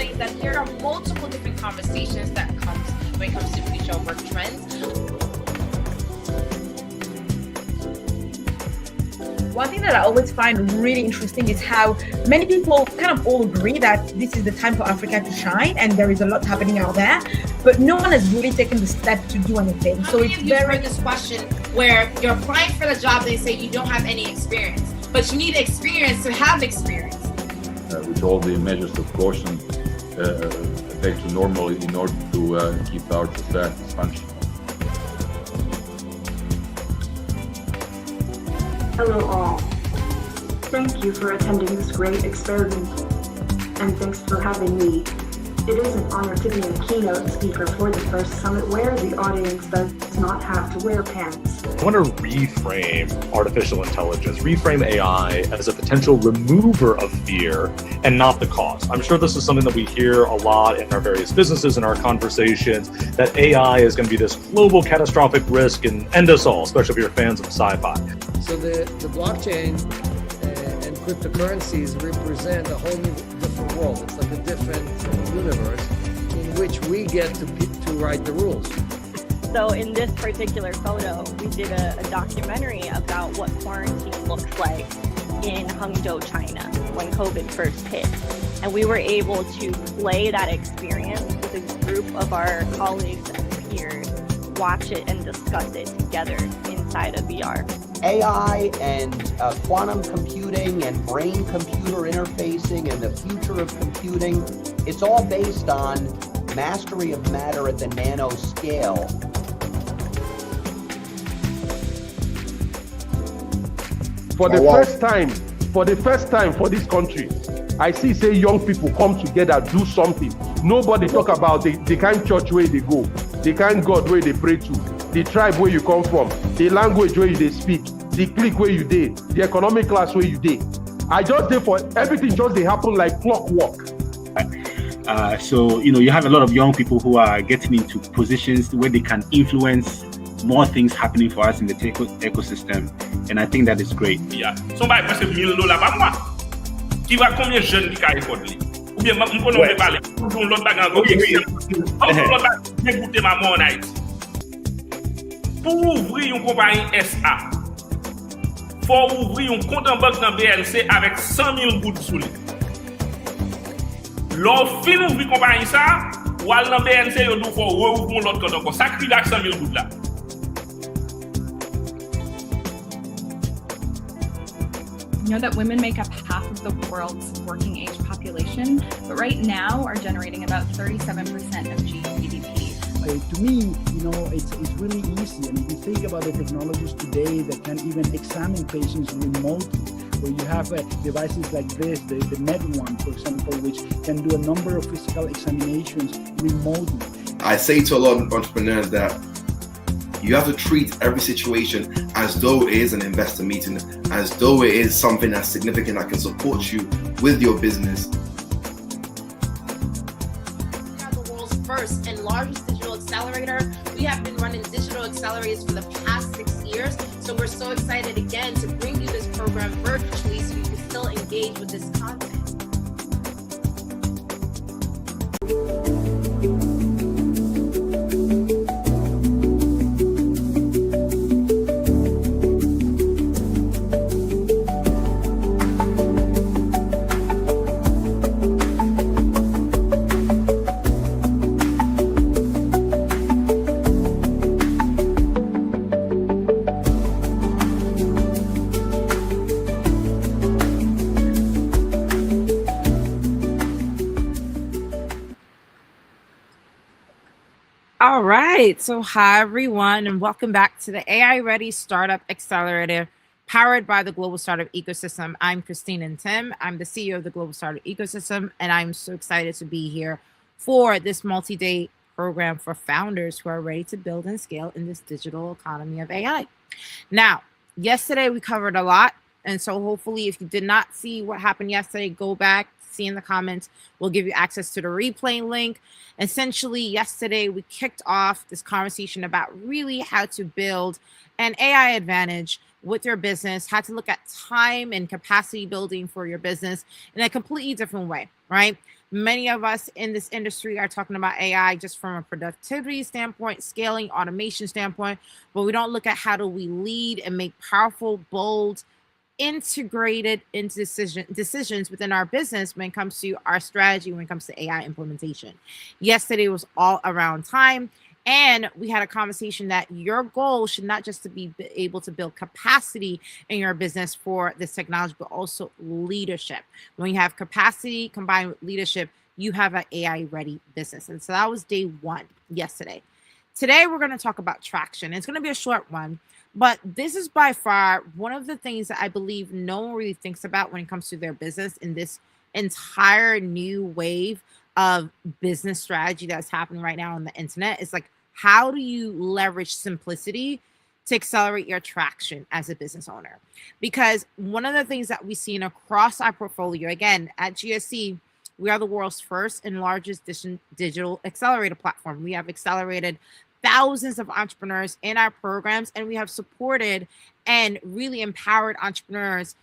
say that there are multiple different conversations that comes when it comes to future work trends. One thing that I always find really interesting is how many people kind of all agree that this is the time for Africa to shine and there is a lot happening out there, but no one has really taken the step to do anything. So it's very this question where you're applying for the job, they say you don't have any experience, but you need experience to have experience. With all the measures of caution back to normal in order to keep our society functioning. Hello all. Thank you for attending this great experiment, and thanks for having me. It is an honor to be a keynote speaker for the first summit where the audience does not have to wear pants. I want to reframe artificial intelligence, reframe AI as a potential remover of fear and not the cause. I'm sure this is something that we hear a lot in our various businesses and our conversations, that AI is going to be this global catastrophic risk and end us all, especially if you're fans of sci-fi. So the blockchain and cryptocurrencies represent a whole new different world. It's like a different universe in which we get to write the rules. So in this particular photo, we did a documentary about what quarantine looks like in Hangzhou, China, when COVID first hit. And we were able to play that experience with a group of our colleagues and peers, watch it and discuss it together inside of VR. AI and quantum computing and brain-computer interfacing and the future of computing, it's all based on mastery of matter at the nano scale. For the first time for this country, I see say young people come together, do something. Nobody talk about the kind church where they go, the kind God where they pray to, the tribe where you come from, the language where they speak, the clique where you did, the economic class where you did. I just did for everything just they happen like clockwork. So, you have a lot of young people who are getting into positions where they can influence more things happening for us in the tech ecosystem. And I think that is great. Yeah. Somebody peut $1,000 par mois. Qui va combien de jeunes qui a école? Ou bien, on peut parler. Pour l'autre bagarre, écoutez maman en Haïti. Pour ouvrir une compagnie SA, faut ouvrir un compte en banque dans BLC avec 100 000 gouttes sous lui. L'on fin ouvrir compagnie ça, ou à dans BLC, il faut rouvrir l'autre compte encore. Ça crée 100 000 gouttes là. You know that women make up half of the world's working age population, but right now are generating about 37% of GDP. To me, it's really easy. And if you think about the technologies today that can even examine patients remotely, where you have devices like this, the Med one, for example, which can do a number of physical examinations remotely. I say to a lot of entrepreneurs that you have to treat every situation as though it is an investor meeting, as though it is something that's significant that can support you with your business. We are the world's first and largest digital accelerator. We have been running digital accelerators for the past 6 years. So we're so excited again to bring you this program virtually so you can still engage with this content. All right. So hi, everyone, and welcome back to the AI-Ready Startup Accelerator powered by the Global Startup Ecosystem. I'm Christine and Tim. I'm the CEO of the Global Startup Ecosystem, and I'm so excited to be here for this multi-day program for founders who are ready to build and scale in this digital economy of AI. Now, yesterday we covered a lot, and so hopefully if you did not see what happened yesterday, go back, see in the comments. We'll give you access to the replay link. Essentially, yesterday we kicked off this conversation about really how to build an AI advantage with your business, how to look at time and capacity building for your business in a completely different way, right? Many of us in this industry are talking about AI just from a productivity standpoint, scaling, automation standpoint, but we don't look at how do we lead and make powerful, bold, integrated into decisions within our business when it comes to our strategy, when it comes to AI implementation. Yesterday was all around time. And we had a conversation that your goal should not just to be able to build capacity in your business for this technology, but also leadership. When you have capacity combined with leadership, you have an AI ready business. And so that was day one yesterday. Today, we're going to talk about traction. It's going to be a short one, but this is by far one of the things that I believe no one really thinks about when it comes to their business in this entire new wave of business strategy that's happening right now on the internet. It's like, how do you leverage simplicity to accelerate your traction as a business owner? Because one of the things that we've seen across our portfolio, again, at GSE, we are the world's first and largest digital accelerator platform. We have accelerated thousands of entrepreneurs in our programs, and we have supported and really empowered entrepreneurs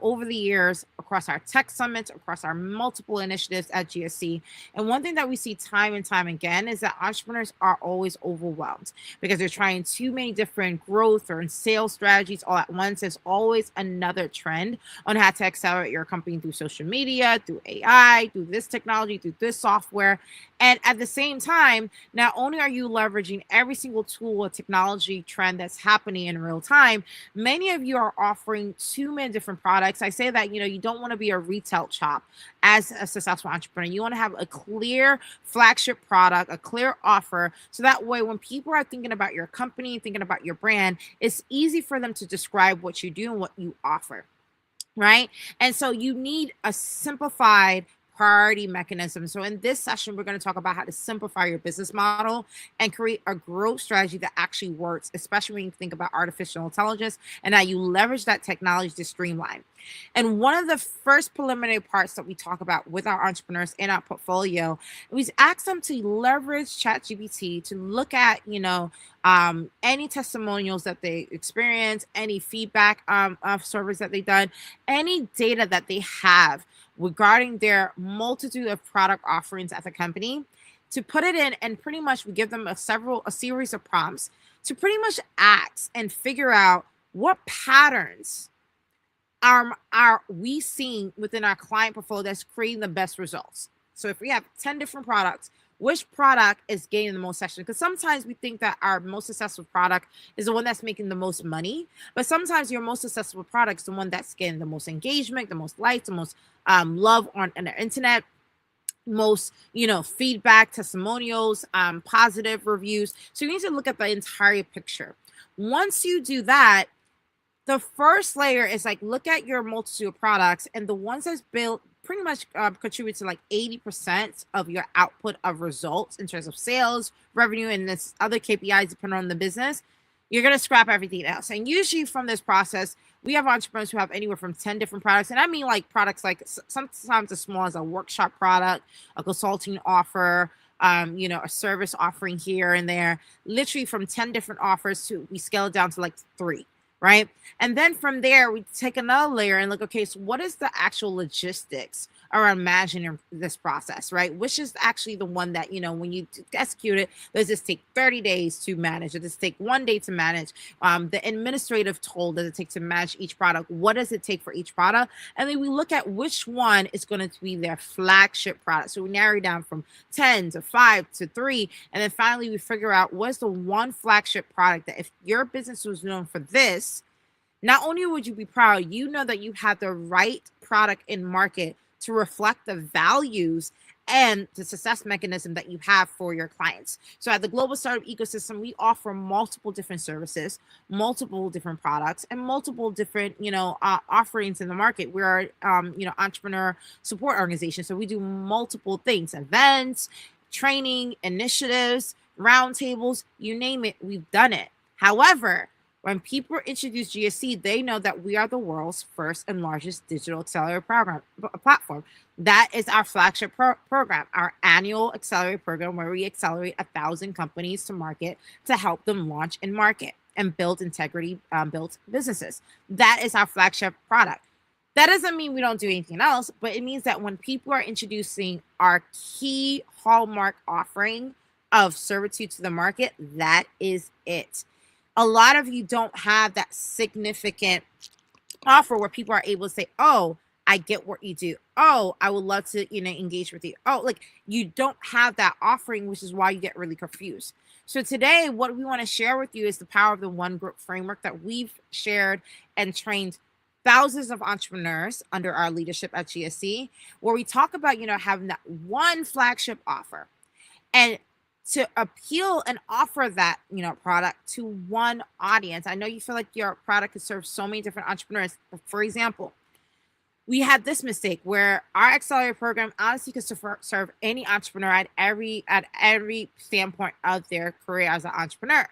over the years across our tech summits, across our multiple initiatives at GSC. And one thing that we see time and time again is that entrepreneurs are always overwhelmed because they're trying too many different growth or sales strategies all at once. There's always another trend on how to accelerate your company through social media, through AI, through this technology, through this software. And at the same time, not only are you leveraging every single tool or technology trend that's happening in real time, many of you are offering too many different products. I say that, you don't want to be a retail shop as a successful entrepreneur. You want to have a clear flagship product, a clear offer. So that way, when people are thinking about your company, thinking about your brand, it's easy for them to describe what you do and what you offer, right? And so you need a simplified priority mechanism. So in this session, we're going to talk about how to simplify your business model and create a growth strategy that actually works, especially when you think about artificial intelligence and how you leverage that technology to streamline. And one of the first preliminary parts that we talk about with our entrepreneurs in our portfolio, we ask them to leverage ChatGPT to look at, any testimonials that they experience, any feedback of service that they've done, any data that they have regarding their multitude of product offerings at the company, to put it in, and pretty much we give them a series of prompts to pretty much ask and figure out what patterns are we seeing within our client portfolio that's creating the best results. So if we have 10 different products, which product is gaining the most session? Because sometimes we think that our most successful product is the one that's making the most money, but sometimes your most successful product is the one that's getting the most engagement, the most likes, the most love on the internet, most feedback, testimonials, positive reviews. So you need to look at the entire picture. Once you do that, the first layer is like, look at your multitude of products, and the ones that's built pretty much contribute to like 80% of your output of results in terms of sales, revenue, and this other KPIs depending on the business. You're going to scrap everything else. And usually from this process, we have entrepreneurs who have anywhere from 10 different products. And I mean like products like sometimes as small as a workshop product, a consulting offer, a service offering here and there, literally from 10 different offers to we scale it down to like 3. Right. And then from there, we take another layer and look, okay, so what is the actual logistics around managing this process, right? Which is actually the one that, when you execute it, does this take 30 days to manage? Does this take 1 day to manage? The administrative toll does it take to manage each product? What does it take for each product? And then we look at which one is going to be their flagship product. So we narrow down from 10 to 5 to 3. And then finally, we figure out what's the one flagship product that if your business was known for this, not only would you be proud, that you have the right product in market to reflect the values and the success mechanism that you have for your clients. So at the Global Startup Ecosystem, we offer multiple different services, multiple different products, and multiple different, offerings in the market. We're, entrepreneur support organization. So we do multiple things, events, training, initiatives, roundtables, you name it, we've done it. However, when people introduce GSC, they know that we are the world's first and largest digital accelerator platform. That is our flagship program, our annual accelerator program, where we accelerate 1,000 companies to market to help them launch and market and build integrity, build businesses. That is our flagship product. That doesn't mean we don't do anything else, but it means that when people are introducing our key hallmark offering of servitude to the market, that is it. A lot of you don't have that significant offer where people are able to say, oh, I get what you do. Oh, I would love to, engage with you. Oh, like you don't have that offering, which is why you get really confused. So today, what we want to share with you is the power of the one group framework that we've shared and trained thousands of entrepreneurs under our leadership at GSE, where we talk about, having that one flagship offer and to appeal and offer that, product to one audience. I know you feel like your product could serve so many different entrepreneurs. For example, we had this mistake where our accelerator program honestly could serve any entrepreneur at every standpoint of their career as an entrepreneur.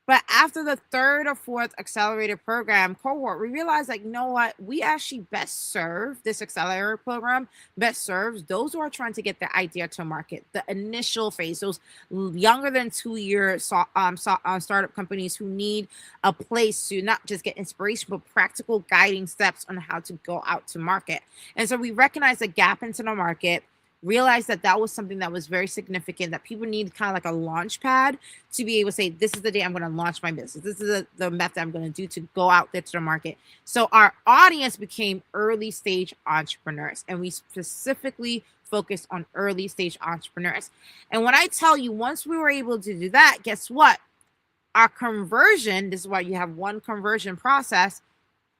But after the third or fourth accelerator program cohort, we realized, like, you know what? We actually best serve this accelerator program, best serves those who are trying to get their idea to market, the initial phase, those younger than 2-year startup companies who need a place to not just get inspiration, but practical guiding steps on how to go out to market. And so we recognized a gap into the market, realized that was something that was very significant, that people need kind of like a launch pad to be able to say, this is the day I'm going to launch my business. This is the method I'm going to do to go out there to the market. So our audience became early stage entrepreneurs, and we specifically focused on early stage entrepreneurs. And when I tell you, once we were able to do that, guess what? Our conversion, this is why you have one conversion process,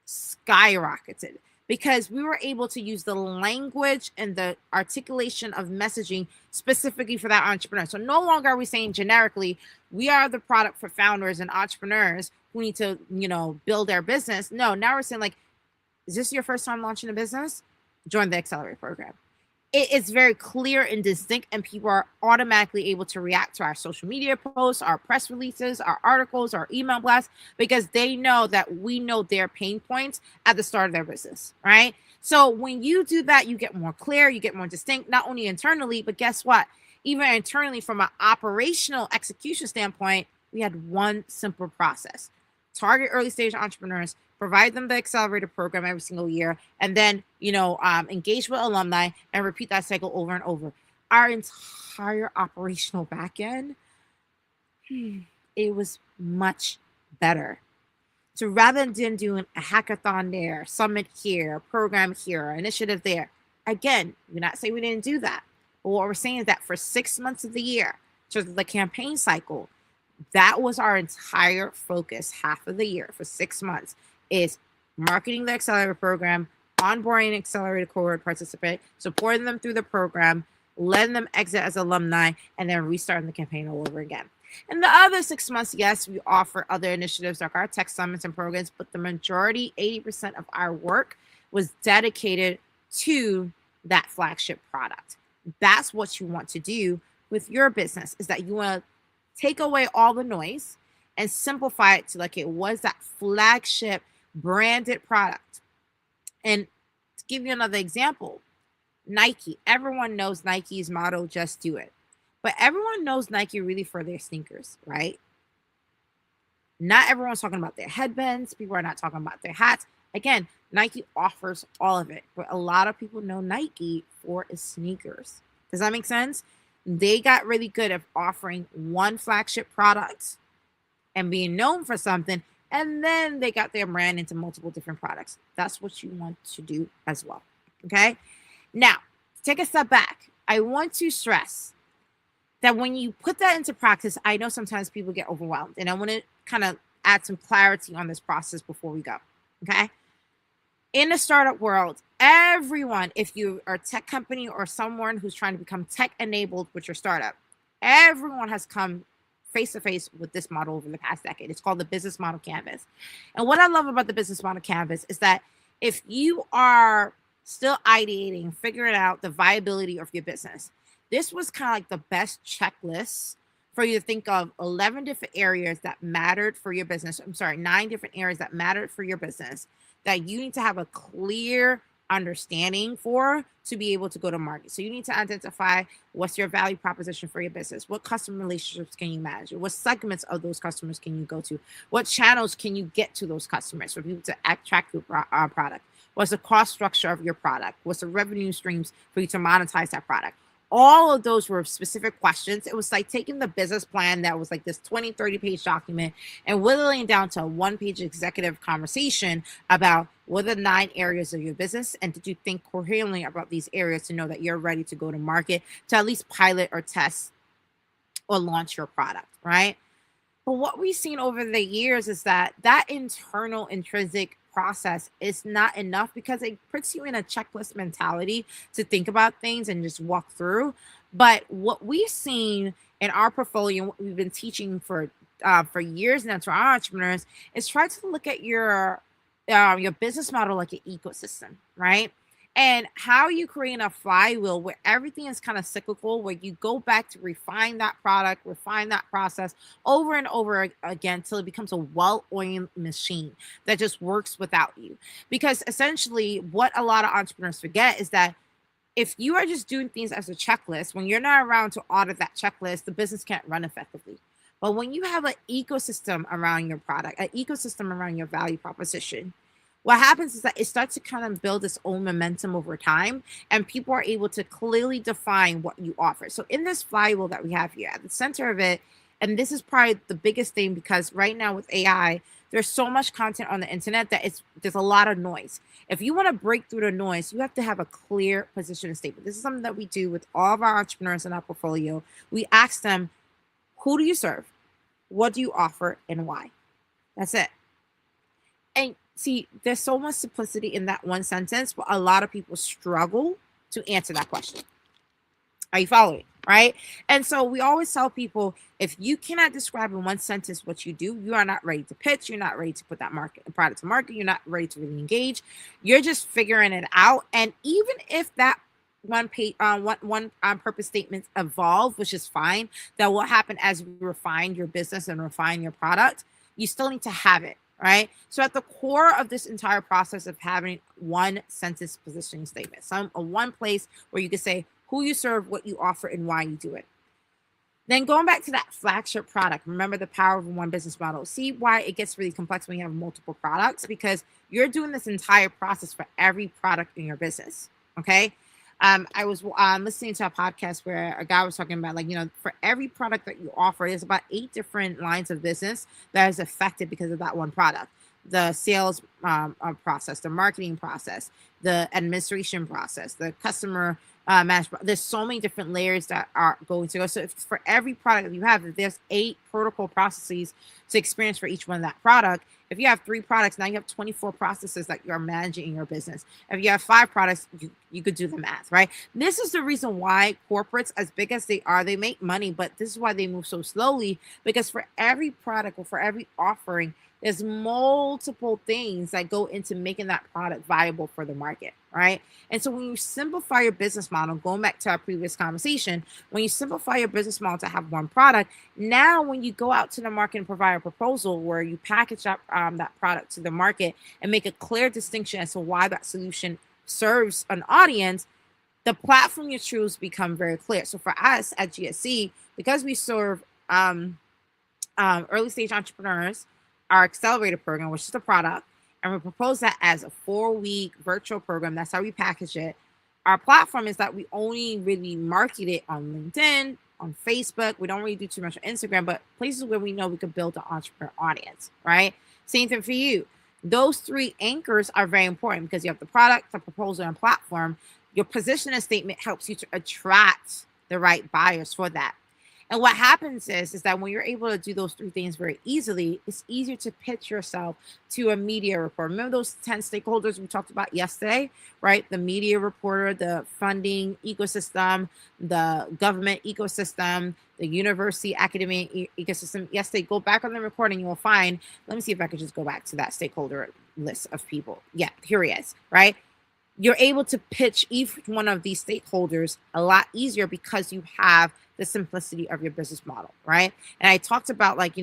skyrocketed. Because we were able to use the language and the articulation of messaging specifically for that entrepreneur. So no longer are we saying generically, we are the product for founders and entrepreneurs who need to, build their business. No, now we're saying, like, is this your first time launching a business? Join the Accelerator program. It's very clear and distinct, and people are automatically able to react to our social media posts, our press releases, our articles, our email blasts, because they know that we know their pain points at the start of their business, right? So when you do that, you get more clear, you get more distinct, not only internally, but guess what? Even internally, from an operational execution standpoint, we had one simple process. Target early stage entrepreneurs, provide them the accelerator program every single year, and then, engage with alumni and repeat that cycle over and over. Our entire operational backend, it was much better. So rather than doing a hackathon there, summit here, program here, initiative there, again, we're not saying we didn't do that. But what we're saying is that for 6 months of the year, so the campaign cycle, that was our entire focus, half of the year for 6 months, is marketing the accelerator program, onboarding an accelerator cohort participant, supporting them through the program, letting them exit as alumni, and then restarting the campaign all over again. And the other 6 months, yes, we offer other initiatives like our tech summits and programs, but the majority, 80% of our work was dedicated to that flagship product. That's what you want to do with your business, is that you want to take away all the noise and simplify it to like it was that flagship branded product. And to give you another example, Nike. Everyone knows Nike's motto, just do it. But everyone knows Nike really for their sneakers, right? Not everyone's talking about their headbands. People are not talking about their hats. Again, Nike offers all of it, but a lot of people know Nike for its sneakers. Does that make sense? They got really good at offering one flagship product and being known for something, and then they got their brand into multiple different products. That's what you want to do as well, okay? Now, take a step back. I want to stress that when you put that into practice, I know sometimes people get overwhelmed, and I want to kind of add some clarity on this process before we go, okay? In the startup world, everyone, if you are a tech company or someone who's trying to become tech-enabled with your startup, everyone has come face-to-face with this model over the past decade. It's called the business model canvas. And what I love about the business model canvas is that if you are still ideating, figuring out the viability of your business, this was kind of like the best checklist for you to think of 11 different areas that mattered for your business. 9 different areas that mattered for your business that you need to have a clear understanding for to be able to go to market. So you need to identify what's your value proposition for your business. What customer relationships can you manage? What segments of those customers can you go to? What channels can you get to those customers for people to attract your product? What's the cost structure of your product? What's the revenue streams for you to monetize that product? All of those were specific questions. It was like taking the business plan that was like this 20, 30-page document and whittling it down to a one-page executive conversation about what are the 9 areas of your business, and did you think coherently about these areas to know that you're ready to go to market, to at least pilot or test or launch your product, right? But what we've seen over the years is that internal intrinsic process is not enough, because it puts you in a checklist mentality to think about things and just walk through. But what we've seen in our portfolio, what we've been teaching for years now to our entrepreneurs, is try to look at your business model like an ecosystem, right? And how you create a flywheel where everything is kind of cyclical, where you go back to refine that product, refine that process over and over again until it becomes a well-oiled machine that just works without you. Because essentially what a lot of entrepreneurs forget is that if you are just doing things as a checklist, when you're not around to audit that checklist, the business can't run effectively. But when you have an ecosystem around your product, an ecosystem around your value proposition, what happens is that it starts to kind of build its own momentum over time, and people are able to clearly define what you offer. So in this flywheel that we have here at the center of it, and this is probably the biggest thing, because right now with AI, there's so much content on the internet that there's a lot of noise. If you want to break through the noise, you have to have a clear position statement. This is something that we do with all of our entrepreneurs in our portfolio. We ask them, who do you serve? What do you offer, and why? That's it. And see, there's so much simplicity in that one sentence, but a lot of people struggle to answer that question. Are you following? Right? And so we always tell people, if you cannot describe in one sentence what you do, you are not ready to pitch. You're not ready to put that product to market. You're not ready to really engage. You're just figuring it out. And even if that one purpose statements evolve, which is fine, that will happen as you refine your business and refine your product, you still need to have it. Right? So at the core of this entire process of having one sentence positioning statement, one place where you can say who you serve, what you offer, and why you do it. Then going back to that flagship product, remember the power of one business model. See why it gets really complex when you have multiple products, because you're doing this entire process for every product in your business. Okay. I was listening to a podcast where a guy was talking about, like, for every product that you offer, there's about 8 different lines of business that is affected because of that one product. The sales process, the marketing process, the administration process, the customer management. There's so many different layers that are going to go. So if for every product that you have, if there's 8 protocol processes to experience for each one of that product. If you have 3 products, now you have 24 processes that you're managing in your business. If you have 5 products, you could do the math, right? This is the reason why corporates, as big as they are, they make money, but this is why they move so slowly, because for every product or for every offering, there's multiple things that go into making that product viable for the market, right? And so when you simplify your business model, going back to our previous conversation, when you simplify your business model to have one product, now when you go out to the market and provide a proposal where you package up that product to the market and make a clear distinction as to why that solution serves an audience, the platform you choose become very clear. So for us at GSE, because we serve early stage entrepreneurs, our accelerator program, which is the product, and we propose that as a 4-week virtual program. That's how we package it. Our platform is that we only really market it on LinkedIn, on Facebook. We don't really do too much on Instagram, but places where we know we could build an entrepreneur audience, right? Same thing for you. Those 3 anchors are very important, because you have the product, the proposal, and platform. Your positioning statement helps you to attract the right buyers for that. And what happens is that when you're able to do those 3 things very easily, it's easier to pitch yourself to a media reporter. Remember those 10 stakeholders we talked about yesterday, right? The media reporter, the funding ecosystem, the government ecosystem, the university academic ecosystem. Yesterday, go back on the recording, you will find, let me see if I could just go back to that stakeholder list of people. Yeah, here he is, right? You're able to pitch each one of these stakeholders a lot easier because you have the simplicity of your business model, right? And I talked about, like,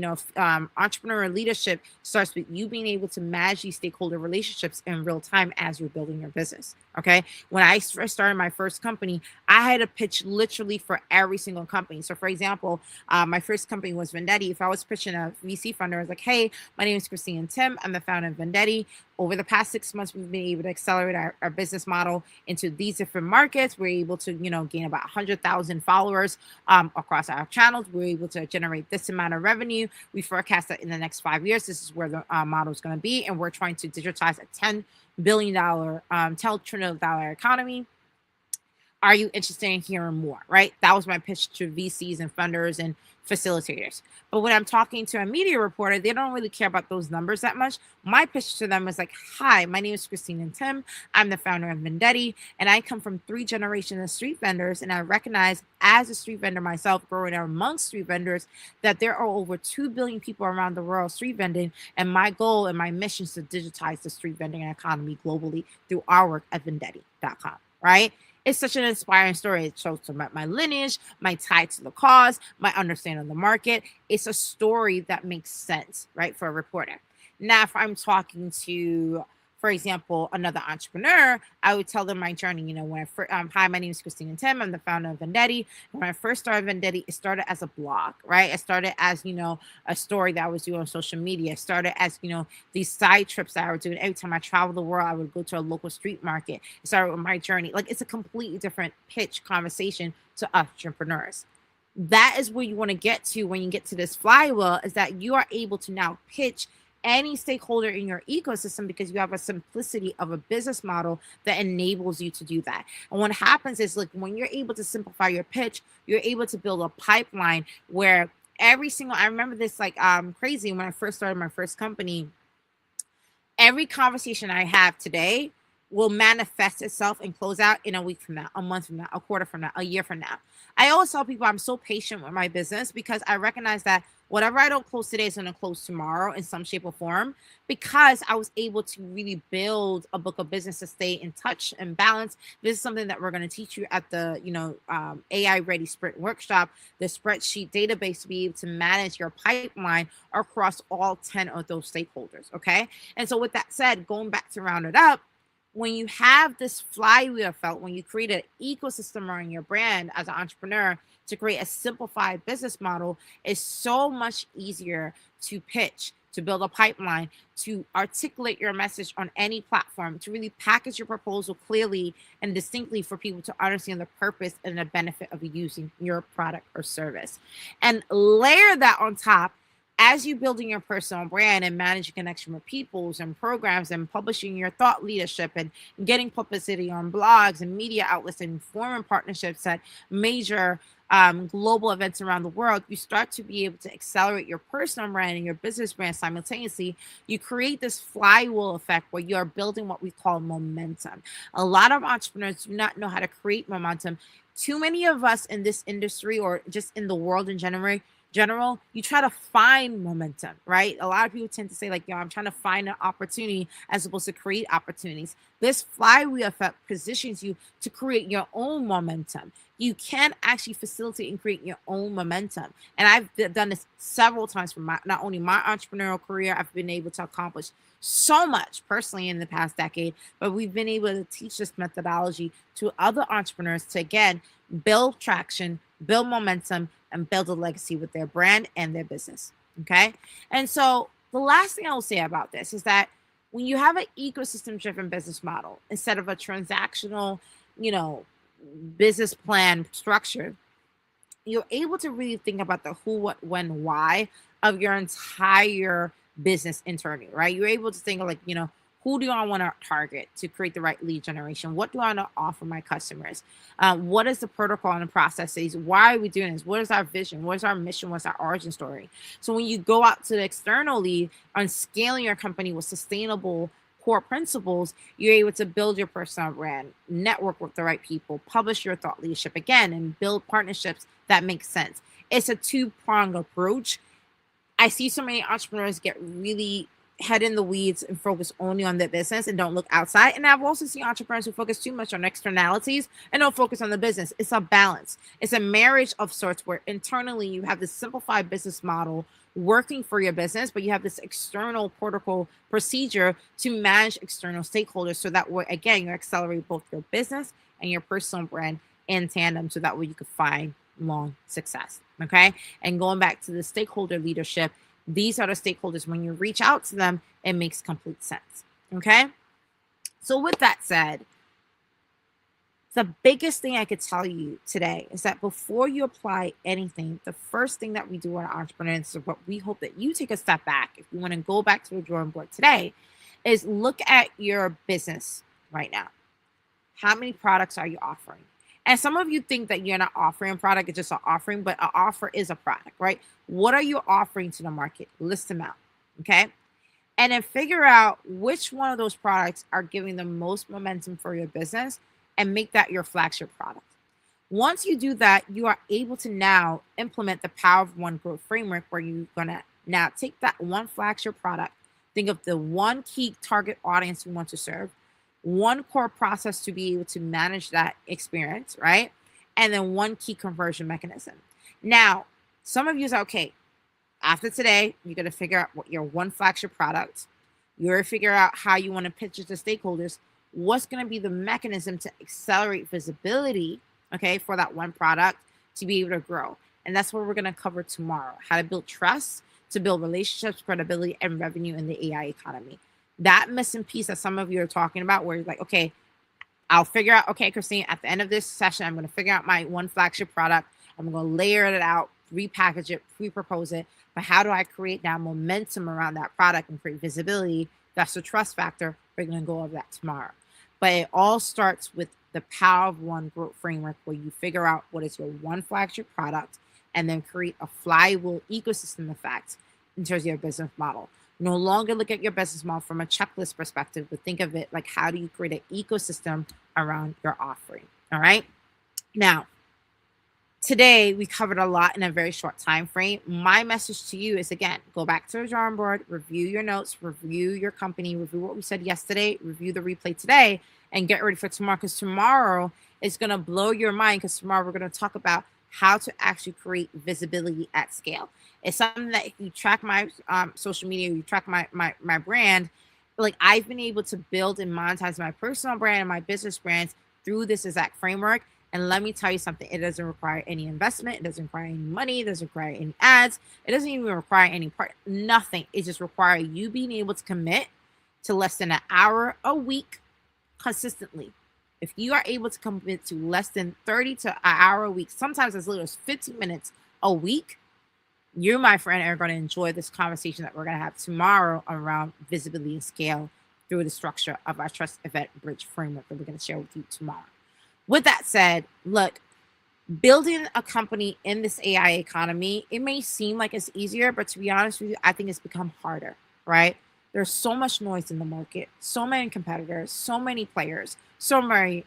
entrepreneur leadership starts with you being able to manage these stakeholder relationships in real time as you're building your business, okay? When I first started my first company, I had to pitch literally for every single company. So for example, my first company was Vendetti. If I was pitching a VC funder, I was like, hey, my name is Christine Tim. I'm the founder of Vendetti. over the past 6 months, we've been able to accelerate our business model into these different markets. We're able to, gain about 100,000 followers across our channels. We're able to generate this amount of revenue. We forecast that in the next 5 years, this is where the model is going to be. And we're trying to digitize a $10 billion, $10 trillion economy. Are you interested in hearing more, right? That was my pitch to VCs and funders and facilitators. But when I'm talking to a media reporter, they don't really care about those numbers that much. My pitch to them is like, hi, my name is Christine and Tim. I'm the founder of Vendetti, and I come from 3 generations of street vendors. And I recognize as a street vendor myself, growing up amongst street vendors, that there are over 2 billion people around the world street vending. And my goal and my mission is to digitize the street vending economy globally through our work at Vendetti.com, right? It's such an inspiring story. It shows my lineage, my tie to the cause, my understanding of the market. It's a story that makes sense, right, for a reporter. Now, if I'm talking to, for example, another entrepreneur, I would tell them my journey. When hi, my name is Christine and Tim. I'm the founder of Vendetti. When I first started Vendetti, it started as a blog, right? It started as, a story that I was doing on social media. It started as, these side trips that I was doing. Every time I traveled the world, I would go to a local street market. It started with my journey. Like, it's a completely different pitch conversation to entrepreneurs. That is where you want to get to when you get to this flywheel, is that you are able to now pitch any stakeholder in your ecosystem because you have a simplicity of a business model that enables you to do that. And what happens is, like, when you're able to simplify your pitch, you're able to build a pipeline where I remember this like crazy when I first started my first company. Every conversation I have today will manifest itself and close out in a week from now, a month from now, a quarter from now, a year from now. I always tell people I'm so patient with my business because I recognize that whatever I don't close today is going to close tomorrow in some shape or form, because I was able to really build a book of business to stay in touch and balance. This is something that we're going to teach you at the AI-Ready Sprint workshop, the spreadsheet database to be able to manage your pipeline across all 10 of those stakeholders, okay? And so with that said, going back to round it up, when you have this flywheel effect, when you create an ecosystem around your brand as an entrepreneur to create a simplified business model, is so much easier to pitch, to build a pipeline, to articulate your message on any platform, to really package your proposal clearly and distinctly for people to understand the purpose and the benefit of using your product or service. And layer that on top as you building your personal brand and managing connection with peoples and programs and publishing your thought leadership and getting publicity on blogs and media outlets and forming partnerships at major global events around the world, you start to be able to accelerate your personal brand and your business brand simultaneously. You create this flywheel effect where you are building what we call momentum. A lot of entrepreneurs do not know how to create momentum. Too many of us in this industry, or just in the world in general, you try to find momentum, right? A lot of people tend to say like, I'm trying to find an opportunity as opposed to create opportunities. This flywheel effect positions you to create your own momentum. You can actually facilitate and create your own momentum. And I've done this several times for not only my entrepreneurial career, I've been able to accomplish so much personally in the past decade, but we've been able to teach this methodology to other entrepreneurs to, again, build traction, build momentum, and build a legacy with their brand and their business, okay? And so the last thing I will say about this is that when you have an ecosystem-driven business model instead of a transactional, business plan structure, you're able to really think about the who, what, when, why of your entire business internally, right? You're able to think of like, who do I want to target to create the right lead generation? What do I want to offer my customers? What is the protocol and the processes? Why are we doing this? What is our vision? What is our mission? What's our origin story? So when you go out to the externally on scaling your company with sustainable core principles, you're able to build your personal brand, network with the right people, publish your thought leadership again, and build partnerships that make sense. It's a two-pronged approach. I see so many entrepreneurs get really head in the weeds and focus only on their business and don't look outside. And I've also seen entrepreneurs who focus too much on externalities and don't focus on the business. It's a balance. It's a marriage of sorts where internally you have this simplified business model working for your business, but you have this external protocol procedure to manage external stakeholders, so that way, again, you accelerate both your business and your personal brand in tandem, so that way you can find long success, okay? And going back to the stakeholder leadership, these are the stakeholders. When you reach out to them, it makes complete sense. Okay. So with that said, the biggest thing I could tell you today is that before you apply anything, the first thing that we do on entrepreneurs, is what we hope that you take a step back. If you want to go back to the drawing board today, is look at your business right now. How many products are you offering? And some of you think that you're not offering a product, it's just an offering, but an offer is a product, right? What are you offering to the market? List them out, okay? And then figure out which one of those products are giving the most momentum for your business and make that your flagship product. Once you do that, you are able to now implement the Power of One growth framework, where you're going to now take that one flagship product, think of the one key target audience you want to serve, one core process to be able to manage that experience, right? And then one key conversion mechanism. Now, some of you say, okay, after today, you're going to figure out what your one flagship product, you're going to figure out how you want to pitch it to stakeholders, what's going to be the mechanism to accelerate visibility, okay, for that one product to be able to grow. And that's what we're going to cover tomorrow, how to build trust, to build relationships, credibility, and revenue in the AI economy. That missing piece that some of you are talking about, where you're like, okay, I'll figure out, okay, Christine, at the end of this session, I'm going to figure out my one flagship product. I'm going to layer it out, repackage it, pre-propose it. But how do I create now momentum around that product and create visibility? That's the trust factor. We're going to go over that tomorrow. But it all starts with the Power of One growth framework, where you figure out what is your one flagship product and then create a flywheel ecosystem effect in terms of your business model. No longer look at your business model from a checklist perspective, but think of it like, how do you create an ecosystem around your offering? All right. Now, today we covered a lot in a very short time frame. My message to you is, again, go back to the drawing board, review your notes, review your company, review what we said yesterday, review the replay today, and get ready for tomorrow, because tomorrow is going to blow your mind, because tomorrow we're going to talk about how to actually create visibility at scale. It's something that if you track my social media, you track my brand, like I've been able to build and monetize my personal brand and my business brands through this exact framework. And let me tell you something, it doesn't require any investment. It doesn't require any money. It doesn't require any ads. It doesn't even require any nothing. It just requires you being able to commit to less than an hour a week consistently. If you are able to commit to less than 30 to an hour a week, sometimes as little as 15 minutes a week, you, my friend, are going to enjoy this conversation that we're going to have tomorrow around visibility and scale through the structure of our Trust Event Bridge framework that we're going to share with you tomorrow. With that said, look, building a company in this AI economy, it may seem like it's easier, but to be honest with you, I think it's become harder, right? There's so much noise in the market, so many competitors, so many players, so many,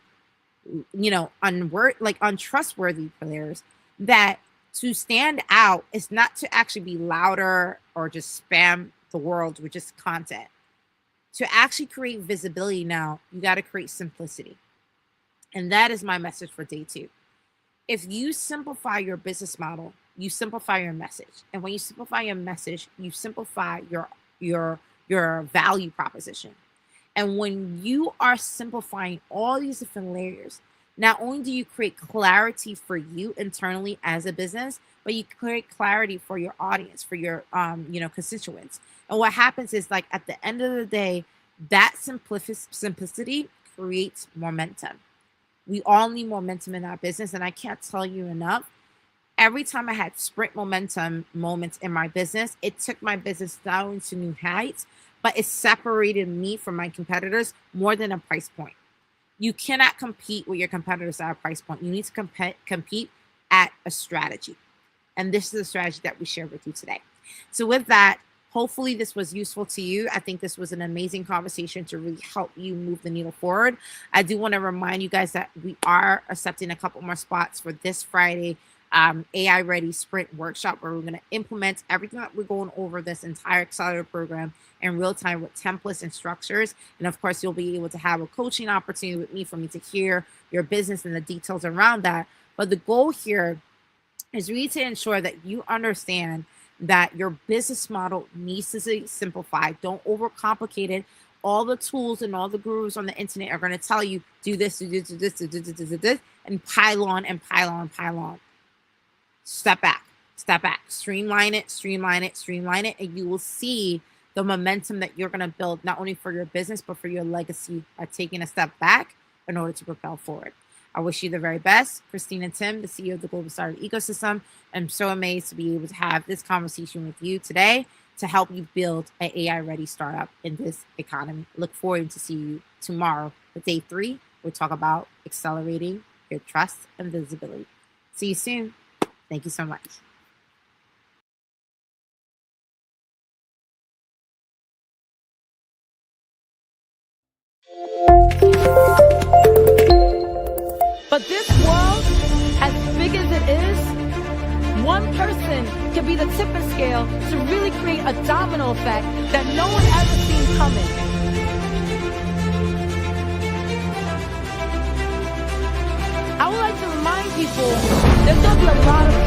untrustworthy players, that to stand out is not to actually be louder or just spam the world with just content. To actually create visibility now, you got to create simplicity. And that is my message for day 2. If you simplify your business model, you simplify your message. And when you simplify your message, you simplify your value proposition. And when you are simplifying all these different layers, not only do you create clarity for you internally as a business, but you create clarity for your audience, for your constituents. And what happens is, like, at the end of the day, that simplicity creates momentum. We all need momentum in our business, and I can't tell you enough. Every time I had sprint momentum moments in my business, it took my business down to new heights, but it separated me from my competitors more than a price point. You cannot compete with your competitors at a price point. You need to compete at a strategy. And this is the strategy that we share with you today. So with that, hopefully this was useful to you. I think this was an amazing conversation to really help you move the needle forward. I do want to remind you guys that we are accepting a couple more spots for this Friday AI Ready Sprint Workshop, where we're going to implement everything that we're going over this entire accelerator program in real time with templates and structures. And of course, you'll be able to have a coaching opportunity with me for me to hear your business and the details around that. But the goal here is really to ensure that you understand that your business model needs to be simplified. Don't overcomplicate it. All the tools and all the gurus on the internet are going to tell you, do this, do this, do this, do this, do this, and pile on and pile on, pile on. Step back, streamline it, and you will see the momentum that you're going to build, not only for your business, but for your legacy by taking a step back in order to propel forward. I wish you the very best. Christine and Tim, the CEO of the Global Startup Ecosystem. I'm so amazed to be able to have this conversation with you today to help you build an AI-ready startup in this economy. Look forward to see you tomorrow with day 3. We'll talk about accelerating your trust and visibility. See you soon. Thank you so much. But this world, as big as it is, one person can be the tipping scale to really create a domino effect that no one ever seen coming. I would like to remind people there's going to be a lot of